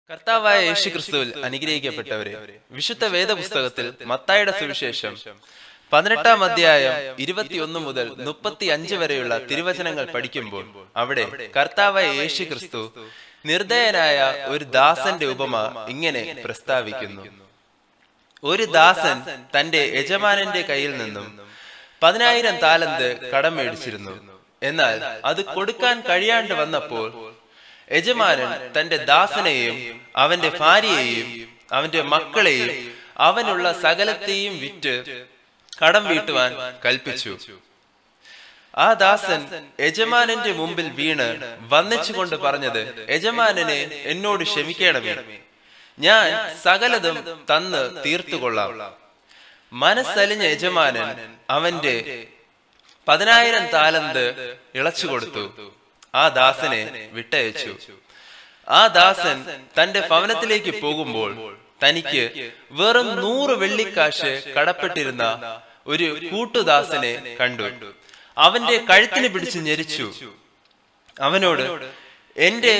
കർത്താവായ യേശുക്രിസ്തുവിൽ അനുഗ്രഹിക്കപ്പെട്ടവരെ, വിശുദ്ധ വേദപുസ്തകത്തിൽ മത്തായിയുടെ സുവിശേഷം 18-ാം അധ്യായം 21 മുതൽ 35 വരെയുള്ള തിരുവചനങ്ങൾ പഠിക്കുമ്പോൾ അവിടെ കർത്താവായ യേശുക്രിസ്തു നിർദ്ദയനായ ഒരു ദാസന്റെ ഉപമ ഇങ്ങനെ പ്രസ്താവിക്കുന്നു. ഒരു ദാസൻ തന്റെ യജമാനന്റെ കയ്യിൽ നിന്നും 10,000 താലന്ത് കടം മേടിച്ചിരുന്നു. എന്നാൽ അത് കൊടുക്കാൻ കഴിയാണ്ട് വന്നപ്പോൾ യജമാനൻ തന്റെ ദാസനെയും അവന്റെ ഭാര്യയെയും അവന്റെ മക്കളെയും അവനുള്ള സകലത്തെയും വിറ്റ് കടം വീട്ടുവാൻ കൽപ്പിച്ചു. ആ ദാസൻ യജമാനന്റെ മുമ്പിൽ വീണ് വന്ദിച്ചുകൊണ്ട് പറഞ്ഞത്, യജമാനനെ എന്നോട് ക്ഷമിക്കണമേ, ഞാൻ സകലതും തന്ന് തീർത്തുകൊള്ളാം. മനസ്സലിഞ്ഞ യജമാനൻ അവന്റെ 10,000 താലന്ത് ഇളച്ചു കൊടുത്തു. ആ ദാസനെ വിട്ടയച്ചു. ആ ദാസൻ തന്റെ ഭവനത്തിലേക്ക് പോകുമ്പോൾ തനിക്ക് വെറും 100 വെള്ളിക്കാശ് കടപ്പെട്ടിരുന്ന ഒരു കൂട്ടുദാസനെ കണ്ടു. അവന്റെ കഴുത്തിന് പിടിച്ച് ഞെരിച്ചു. അവനോട്, എന്റെ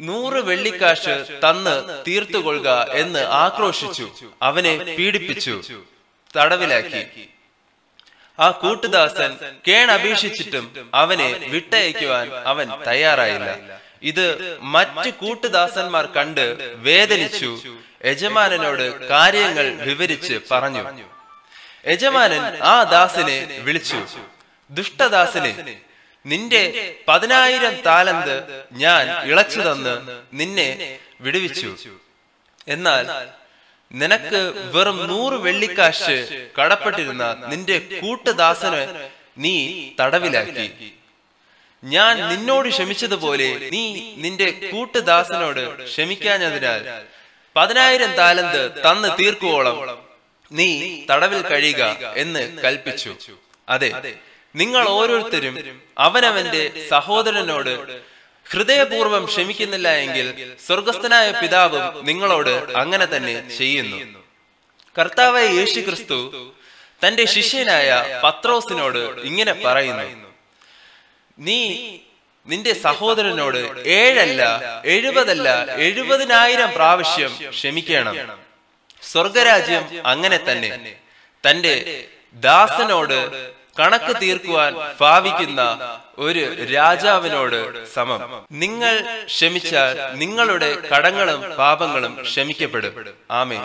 100 വെള്ളിക്കാശ് തന്ന് തീർത്തുകൊള്ളുക എന്ന് ആക്രോശിച്ചു. അവനെ പീഡിപ്പിച്ചു, തടവിലാക്കി. ആ കൂട്ടുദാസൻ കേണപേക്ഷിച്ചിട്ടും അവനെ വിട്ടയക്കുവാൻ അവൻ തയ്യാറായില്ല. ഇത് മറ്റു കൂട്ടുദാസന്മാർ കണ്ട് വേദനിച്ചു യജമാനനോട് കാര്യങ്ങൾ വിവരിച്ച് പറഞ്ഞു. യജമാനൻ ആ ദാസനെ വിളിച്ചു, ദുഷ്ടദാസനെ, നിന്റെ 10,000 താലന്ത് ഞാൻ ഇളച്ചു തന്ന് നിന്നെ വിടുവിച്ചു. എന്നാൽ നിനക്ക് വെറും 100 വെള്ളിക്കാശ് കടപ്പെട്ടിരുന്ന നിന്റെ കൂട്ടുദാസനെ നീ തടവിലാക്കി. ഞാൻ നിന്നോട് ക്ഷമിച്ചതുപോലെ നീ നിന്റെ കൂട്ടുദാസനോട് ക്ഷമിക്കാഞ്ഞതിനാൽ 10,000 താലന്ത് തന്ന് തീർക്കുവോളം നീ തടവിൽ കഴിയുക എന്ന് കൽപ്പിച്ചു. അതെ, നിങ്ങൾ ഓരോരുത്തരും അവനവന്റെ സഹോദരനോട് ഹൃദയപൂർവ്വം ക്ഷമിക്കുന്നില്ല എങ്കിൽ സ്വർഗസ്ഥനായ പിതാവും നിങ്ങളോട് അങ്ങനെ തന്നെ ചെയ്യുന്നു. കർത്താവായ യേശുക്രിസ്തു തന്റെ ശിഷ്യനായ പത്രോസിനോട് ഇങ്ങനെ പറയുന്നു, നീ നിന്റെ സഹോദരനോട് 7 അല്ല 70 അല്ല 70,000 പ്രാവശ്യം ക്ഷമിക്കണം. സ്വർഗരാജ്യം അങ്ങനെ തന്നെ തന്റെ ദാസനോട് കണക്ക് തീർക്കുവാൻ ഭാവിക്കുന്ന ഒരു രാജാവിനോട് സമം. നിങ്ങൾ ക്ഷമിച്ചാൽ നിങ്ങളുടെ കടങ്ങളും പാപങ്ങളും ക്ഷമിക്കപ്പെടും. ആമേൻ.